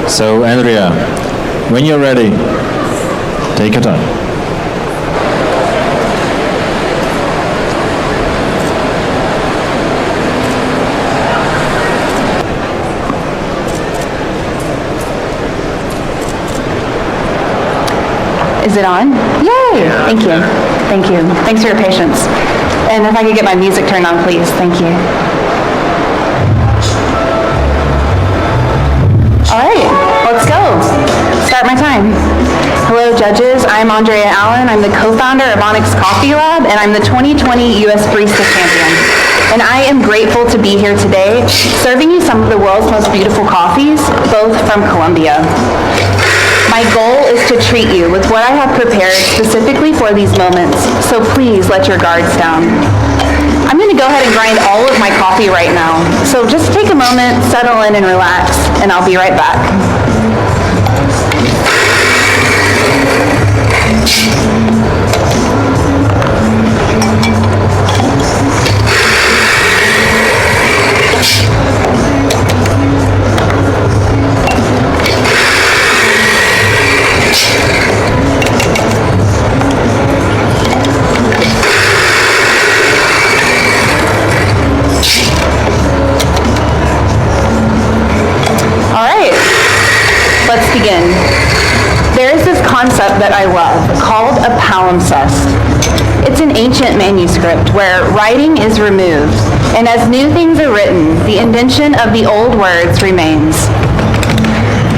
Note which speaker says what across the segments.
Speaker 1: So, Andrea, when you're ready, take your time.
Speaker 2: Is it on? Yay! Thank you. Thank you. Thanks for your patience. And if I could get my music turned on, please. Thank you. All right, let's go. Start my time. Hello, judges. I'm Andrea Allen. I'm the co-founder of Onyx Coffee Lab, and I'm the 2020 U.S. Barista Champion. And I am grateful to be here today, serving you some of the world's most beautiful coffees, both from Colombia. My goal is to treat you with what I have prepared specifically for these moments, so please let your guards down. I'm going to go ahead and grind all of my coffee right now, so just take a moment, settle in and relax, and I'll be right back. Let's begin. There is this concept that I love called a palimpsest. It's an ancient manuscript where writing is removed, and as new things are written, the indention of the old words remains.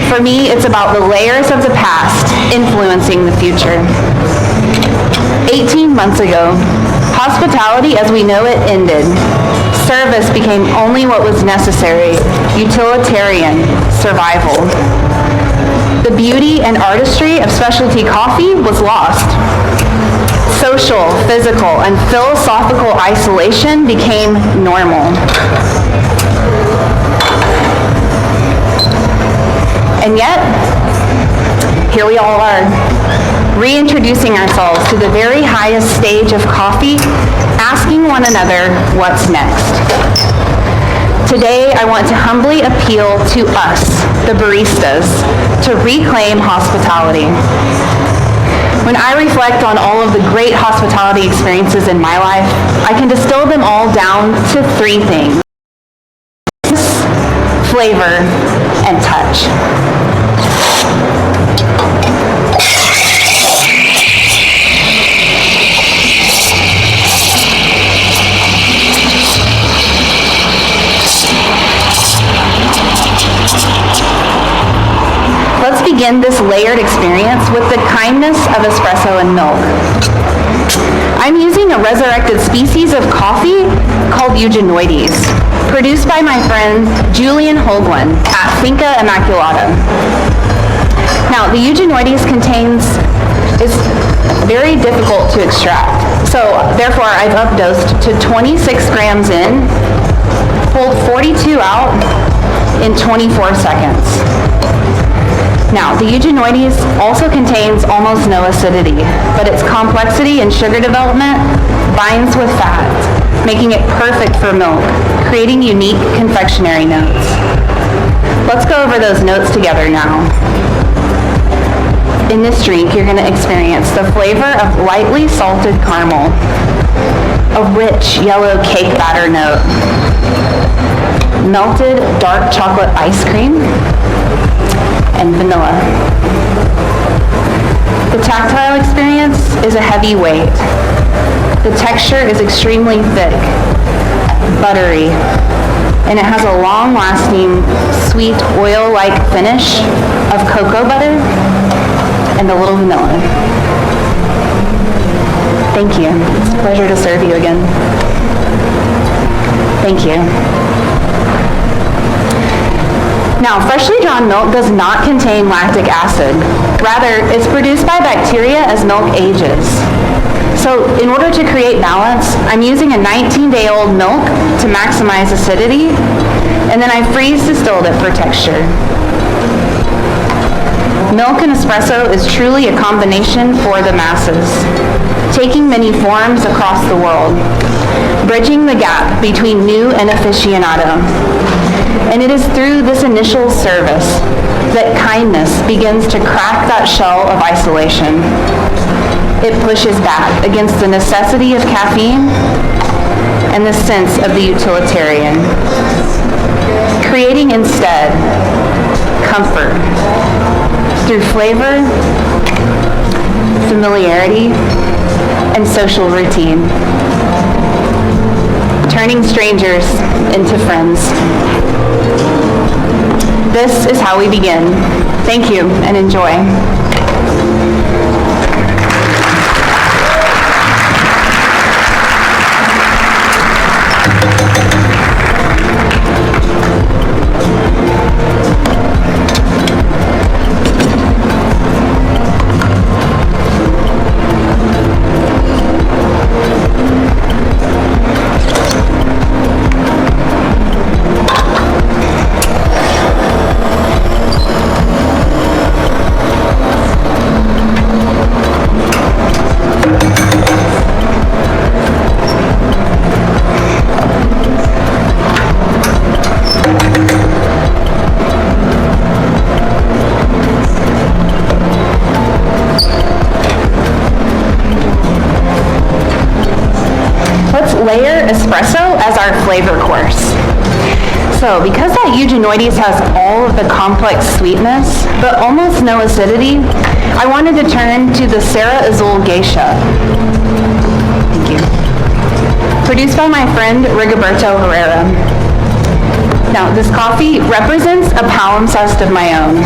Speaker 2: For me, it's about the layers of the past influencing the future. 18 months ago, hospitality as we know it ended. Service became only what was necessary, utilitarian, survival. The beauty and artistry of specialty coffee was lost. Social, physical, and philosophical isolation became normal. And yet, here we all are, reintroducing ourselves to the very highest stage of coffee, asking one another what's next. Today, I want to humbly appeal to us, the baristas, to reclaim hospitality. When I reflect on all of the great hospitality experiences in my life, I can distill them all down to three things: flavor and touch. Let's begin this layered experience with the kindness of espresso and milk. I'm using a resurrected species of coffee called Eugenioides, produced by my friend Julian Holguin at Finca Immaculata. Now, the Eugenioides is very difficult to extract, so therefore I've updosed to 26 grams in, pulled 42 out in 24 seconds. Now, the Eugenioides also contains almost no acidity, but its complexity in sugar development binds with fat, making it perfect for milk, creating unique confectionery notes. Let's go over those notes together now. In this drink, you're going to experience the flavor of lightly salted caramel, a rich yellow cake batter note, melted dark chocolate ice cream, and vanilla. The tactile experience is a heavy weight. The texture is extremely thick, buttery, and it has a long-lasting, sweet, oil-like finish of cocoa butter and a little vanilla. Thank you. It's a pleasure to serve you again. Thank you. Now, freshly drawn milk does not contain lactic acid. Rather, it's produced by bacteria as milk ages. So, in order to create balance, I'm using a 19-day-old milk to maximize acidity, and then I freeze distilled it for texture. Milk and espresso is truly a combination for the masses, taking many forms across the world, bridging the gap between new and aficionado. And it is through this initial service that kindness begins to crack that shell of isolation. It pushes back against the necessity of caffeine and the sense of the utilitarian, creating instead comfort through flavor, familiarity, and social routine, turning strangers into friends. This is how we begin. Thank you and enjoy. Layer espresso as our flavor course. So because that Eugenioides has all of the complex sweetness, but almost no acidity, I wanted to turn to the Serra Azul Geisha. Thank you. Produced by my friend Rigoberto Herrera. Now, this coffee represents a palimpsest of my own.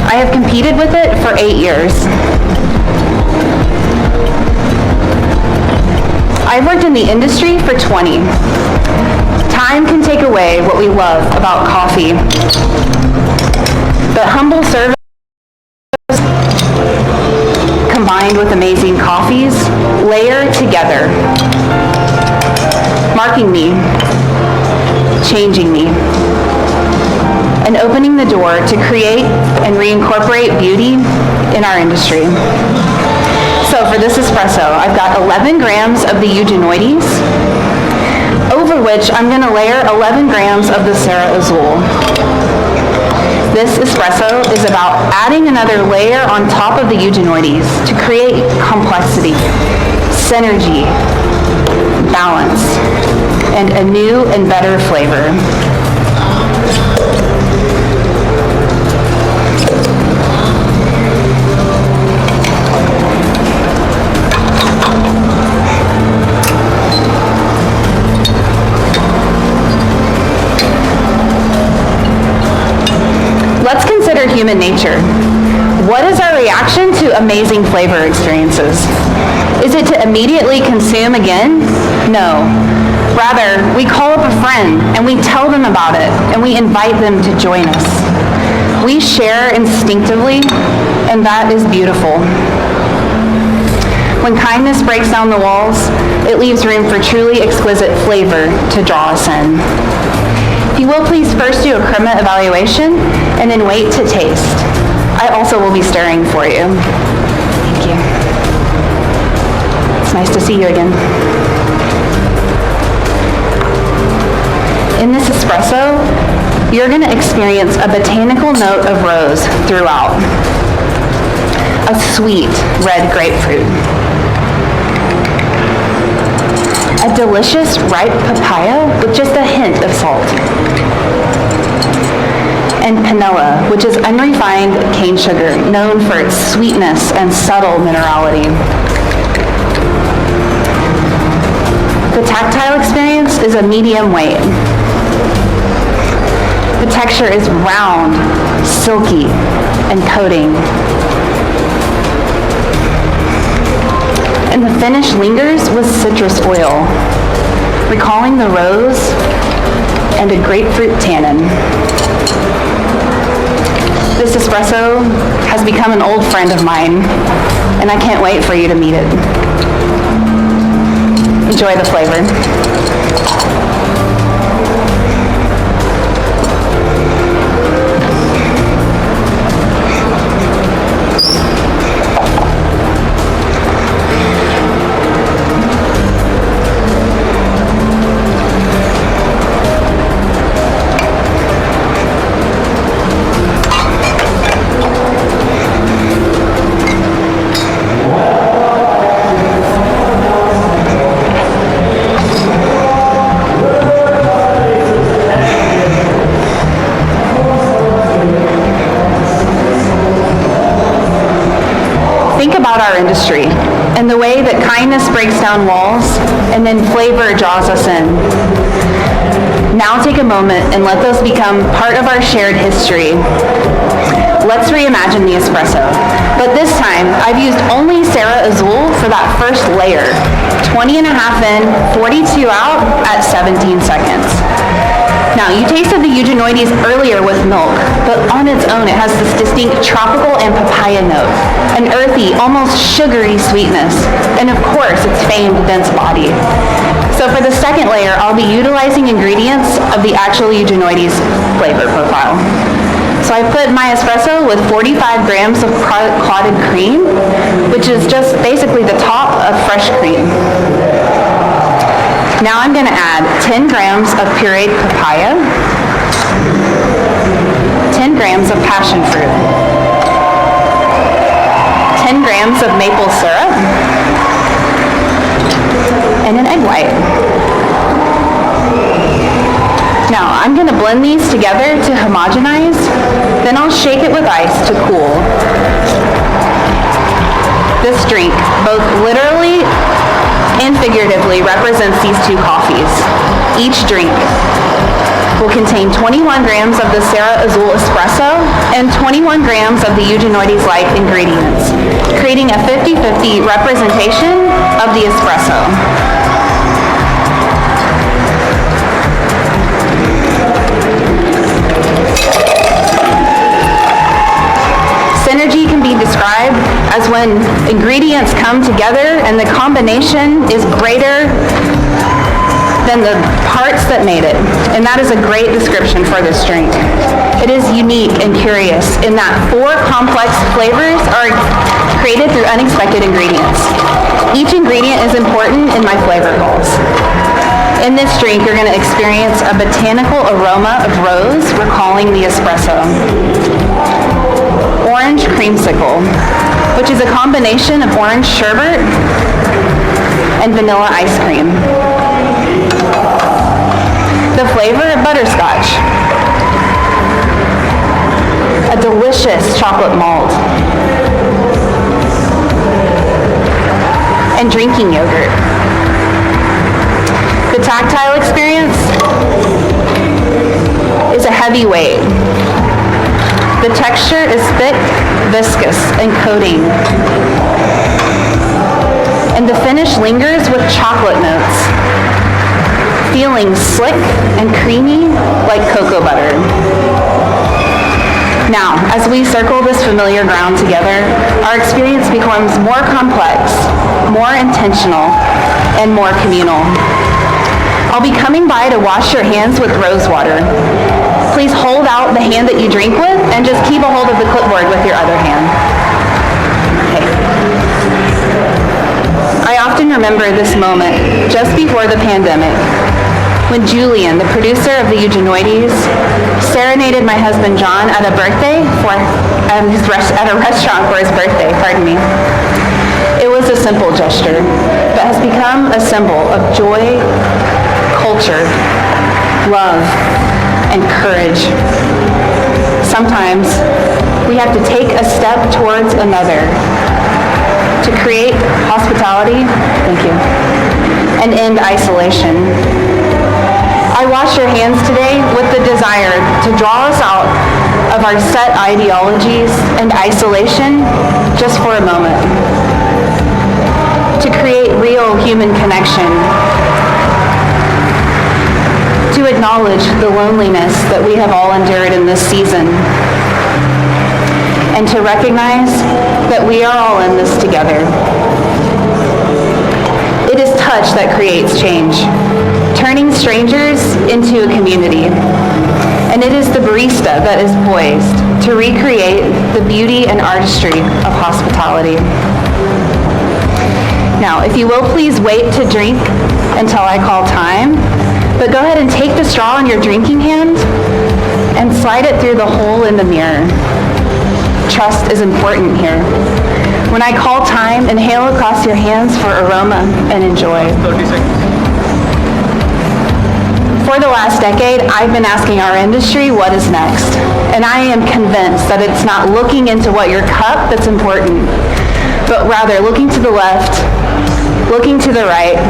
Speaker 2: I have competed with it for 8 years. I've worked in the industry for 20. Time can take away what we love about coffee. But humble service combined with amazing coffees layer together, marking me, changing me, and opening the door to create and reincorporate beauty in our industry. So for this espresso, I've got 11 grams of the Eugenioides, over which I'm going to layer 11 grams of the Serra Azul. This espresso is about adding another layer on top of the Eugenioides to create complexity, synergy, balance, and a new and better flavor. Let's consider human nature. What is our reaction to amazing flavor experiences? Is it to immediately consume again? No. Rather, we call up a friend and we tell them about it and we invite them to join us. We share instinctively, and that is beautiful. When kindness breaks down the walls, it leaves room for truly exquisite flavor to draw us in. If you will please first do a crema evaluation and then wait to taste. I also will be stirring for you. Thank you. It's nice to see you again. In this espresso, you're going to experience a botanical note of rose throughout. A sweet red grapefruit. A delicious ripe papaya with just a hint of salt. and panela, which is unrefined cane sugar, known for its sweetness and subtle minerality. The tactile experience is a medium weight. The texture is round, silky, and coating. And the finish lingers with citrus oil, recalling the rose and a grapefruit tannin. This espresso has become an old friend of mine, and I can't wait for you to meet it. Enjoy the flavor. Think about our industry and the way that kindness breaks down walls and then flavor draws us in. Now take a moment and let those become part of our shared history. Let's reimagine the espresso. But this time, I've used only Serra Azul for that first layer. 20 and a half in, 42 out at 17 seconds. Now, you tasted the Eugenioides earlier with milk, but on its own it has this distinct tropical and papaya note, an earthy, almost sugary sweetness, and of course its famed dense body. So for the second layer, I'll be utilizing ingredients of the actual Eugenioides flavor profile. So I put my espresso with 45 grams of clotted cream, which is just basically the top of fresh cream. Now I'm going to add 10 grams of pureed papaya, 10 grams of passion fruit, 10 grams of maple syrup, and an egg white. Now I'm going to blend these together to homogenize, then I'll shake it with ice to cool. This drink, both literally and figuratively, represents these two coffees. Each drink will contain 21 grams of the Serra Azul espresso and 21 grams of the Eugenioides-like ingredients, creating a 50-50 representation of the espresso. Synergy can be described as when ingredients come together and the combination is greater than the parts that made it. And that is a great description for this drink. It is unique and curious in that 4 complex flavors are created through unexpected ingredients. Each ingredient is important in my flavor goals. In this drink, you're going to experience a botanical aroma of rose, recalling the espresso. Orange creamsicle, which is a combination of orange sherbet and vanilla ice cream. The flavor of butterscotch. A delicious chocolate malt. And drinking yogurt. The tactile experience is a heavy weight. The texture is thick, viscous, and coating. And the finish lingers with chocolate notes, feeling slick and creamy like cocoa butter. Now, as we circle this familiar ground together, our experience becomes more complex, more intentional, and more communal. I'll be coming by to wash your hands with rose water. Please hold out the hand that you drink with and just keep a hold of the clipboard with your other hand. Okay. I often remember this moment just before the pandemic when Julian, the producer of the Eugenioides, serenaded my husband John at a restaurant for his birthday, pardon me. It was a simple gesture, but has become a symbol of joy, culture, love, and courage. sometimes we have to take a step towards another to create hospitality, thank you, and end isolation. I wash your hands today with the desire to draw us out of our set ideologies and isolation just for a moment, to create real human connection, to acknowledge the loneliness that we have all endured in this season, and to recognize that we are all in this together. It is touch that creates change, turning strangers into a community. And it is the barista that is poised to recreate the beauty and artistry of hospitality. Now, if you will please wait to drink until I call time, but go ahead and take the straw in your drinking hand and slide it through the hole in the mirror. Trust is important here. When I call time, inhale across your hands for aroma and enjoy.
Speaker 3: 30 seconds.
Speaker 2: For the last decade, I've been asking our industry what is next. And I am convinced that it's not looking into what your cup that's important, but rather looking to the left, looking to the right,